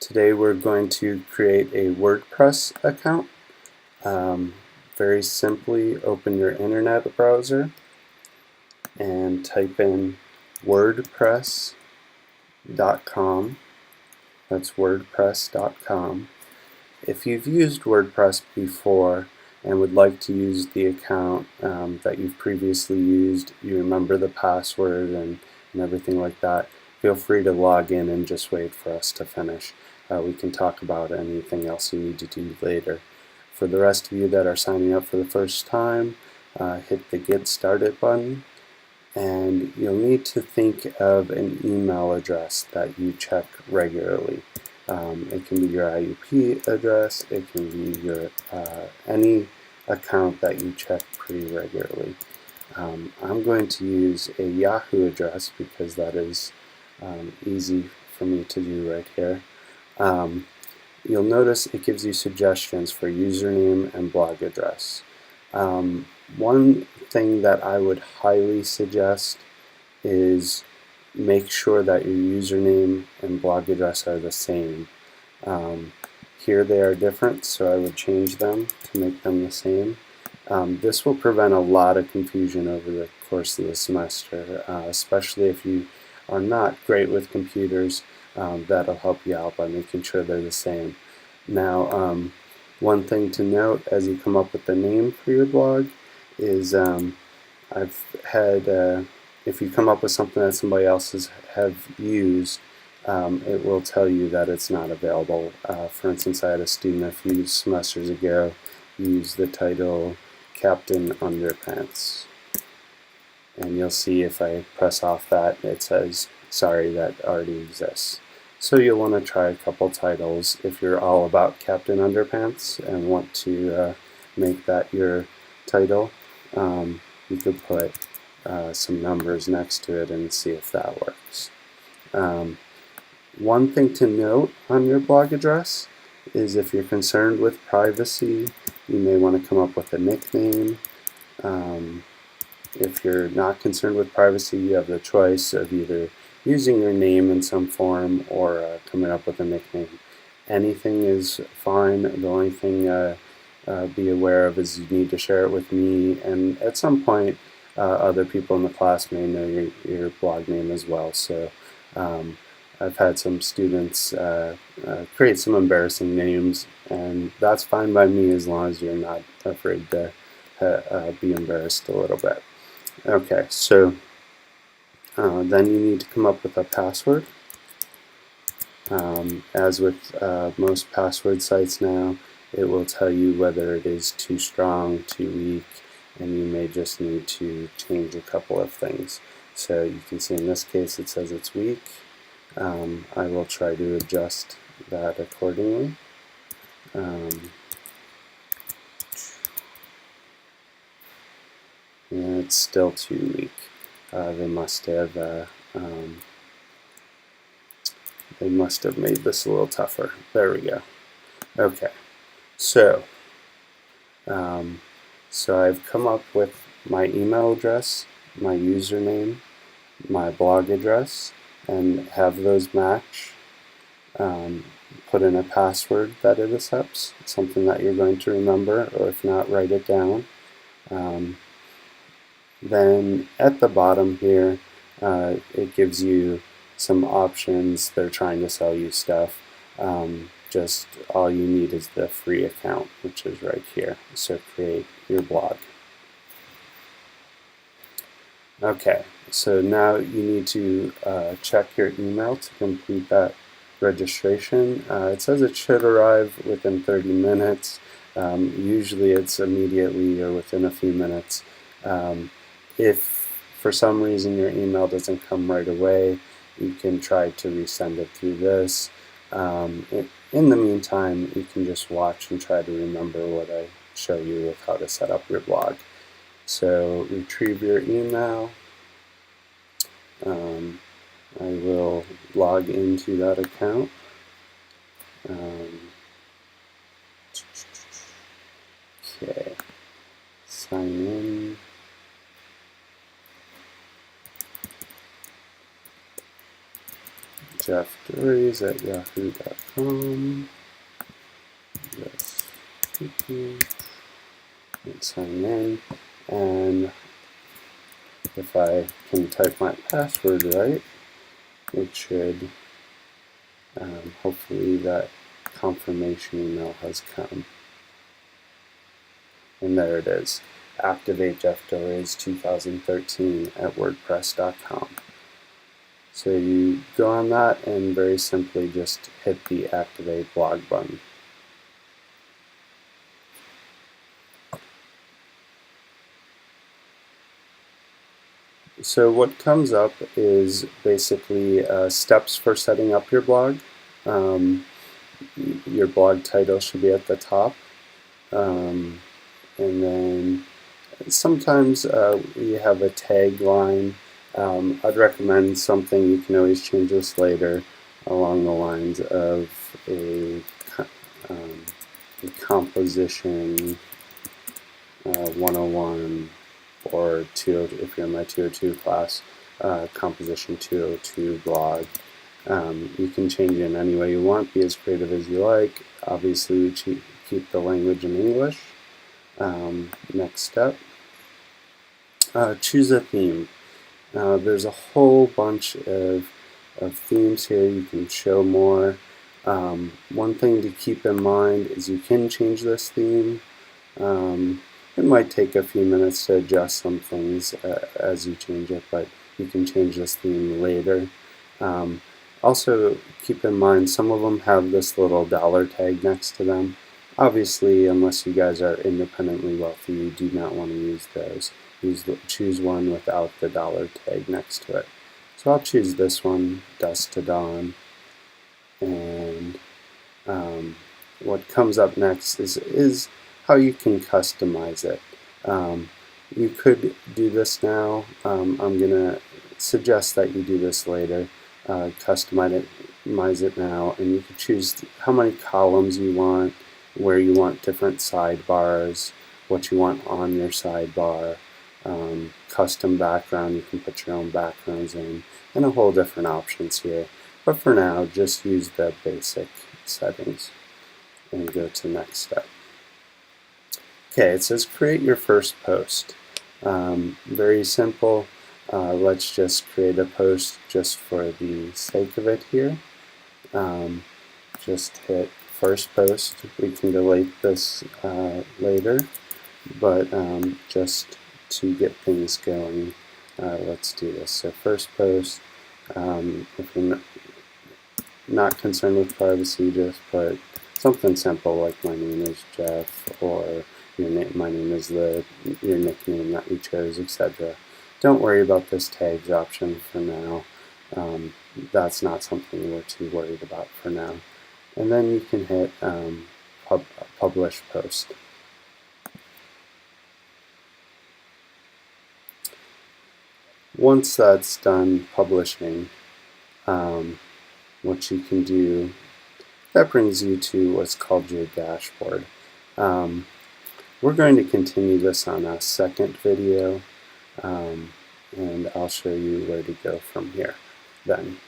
Today we're going to create a WordPress account. Very simply, open your internet browser and type in wordpress.com. That's wordpress.com. If you've used WordPress before and would like to use the account that you've previously used, you remember the password and everything like that, feel free to log in and just wait for us to finish. We can talk about anything else you need to do later. For the rest of you that are signing up for the first time, hit the Get Started button, and you'll need to think of an email address that you check regularly. It can be your IUP address, it can be your any account that you check pretty regularly. I'm going to use a Yahoo address because that is easy for me to do right here. You'll notice it gives you suggestions for username and blog address. One thing that I would highly suggest is make sure that your username and blog address are the same. Here they are different, so I would change them to make them the same. This will prevent a lot of confusion over the course of the semester, especially if you are not great with computers. That'll help you out by making sure they're the same. Now, one thing to note as you come up with the name for your blog is I've had, if you come up with something that somebody else have used, it will tell you that it's not available. For instance, I had a student a few semesters ago use the title Captain Underpants. And you'll see if I press off that, it says, sorry, that already exists. So you'll want to try a couple titles if you're all about Captain Underpants and want to make that your title. You could put some numbers next to it and see if that works. One thing to note on your blog address is if you're concerned with privacy, you may want to come up with a nickname. If you're not concerned with privacy, you have the choice of either using your name in some form or coming up with a nickname. Anything is fine. The only thing be aware of is you need to share it with me, and at some point other people in the class may know your blog name as well. So I've had some students create some embarrassing names, and that's fine by me as long as you're not afraid to be embarrassed a little bit. Okay, so then you need to come up with a password. As with most password sites now, it will tell you whether it is too strong, too weak, and you may just need to change a couple of things. So you can see in this case it says it's weak. I will try to adjust that accordingly. And it's still too weak. They must have made this a little tougher. There we go. Okay, so I've come up with my email address, my username, my blog address, and have those match. Put in a password that it accepts, something that you're going to remember, or if not, write it down. Then at the bottom here, it gives you some options. They're trying to sell you stuff. Just all you need is the free account, which is right here. So create your blog. Okay, so now you need to check your email to complete that registration. It says it should arrive within 30 minutes. Usually it's immediately or within a few minutes. If for some reason your email doesn't come right away, you can try to resend it through this. In the meantime, you can just watch and try to remember what I show you with how to set up your blog. So retrieve your email. I will log into that account. Okay, sign in. jeffdories@yahoo.com. And sign in, and if I can type my password right, it should hopefully that confirmation email has come. And there it is. Activate Jeff Dories 2013 at wordpress.com. So you go on that and very simply just hit the activate blog button. So what comes up is basically steps for setting up your blog. Your blog title should be at the top. And then sometimes you have a tagline. I'd recommend something, you can always change this later, along the lines of a composition 101 or 202, if you're in my 202 class, composition 202 blog. You can change it in any way you want, be as creative as you like. Obviously, we keep the language in English. Next step, choose a theme. There's a whole bunch of themes here. You can show more. One thing to keep in mind is you can change this theme. It might take a few minutes to adjust some things as you change it, but you can change this theme later. Also, keep in mind some of them have this little dollar tag next to them. Obviously, unless you guys are independently wealthy, you do not want to use those. Choose one without the dollar tag next to it. So I'll choose this one, Dusk to Dawn. And what comes up next is how you can customize it. You could do this now. I'm going to suggest that you do this later. Customize it now, and you can choose how many columns you want, where you want different sidebars, what you want on your sidebar, custom background, you can put your own backgrounds in, and a whole different options here. But for now, just use the basic settings and go to next step. Okay, it says create your first post. Very simple. Let's just create a post just for the sake of it here. Just hit first post. We can delete this later, but just to get things going, let's do this. So first post, if you're not concerned with privacy, just put something simple like my name is Jeff, or my name is your nickname that you chose, etc. Don't worry about this tags option for now. That's not something we're too worried about for now. And then you can hit publish post. Once that's done publishing, what you can do, that brings you to what's called your dashboard. We're going to continue this on a second video, and I'll show you where to go from here then.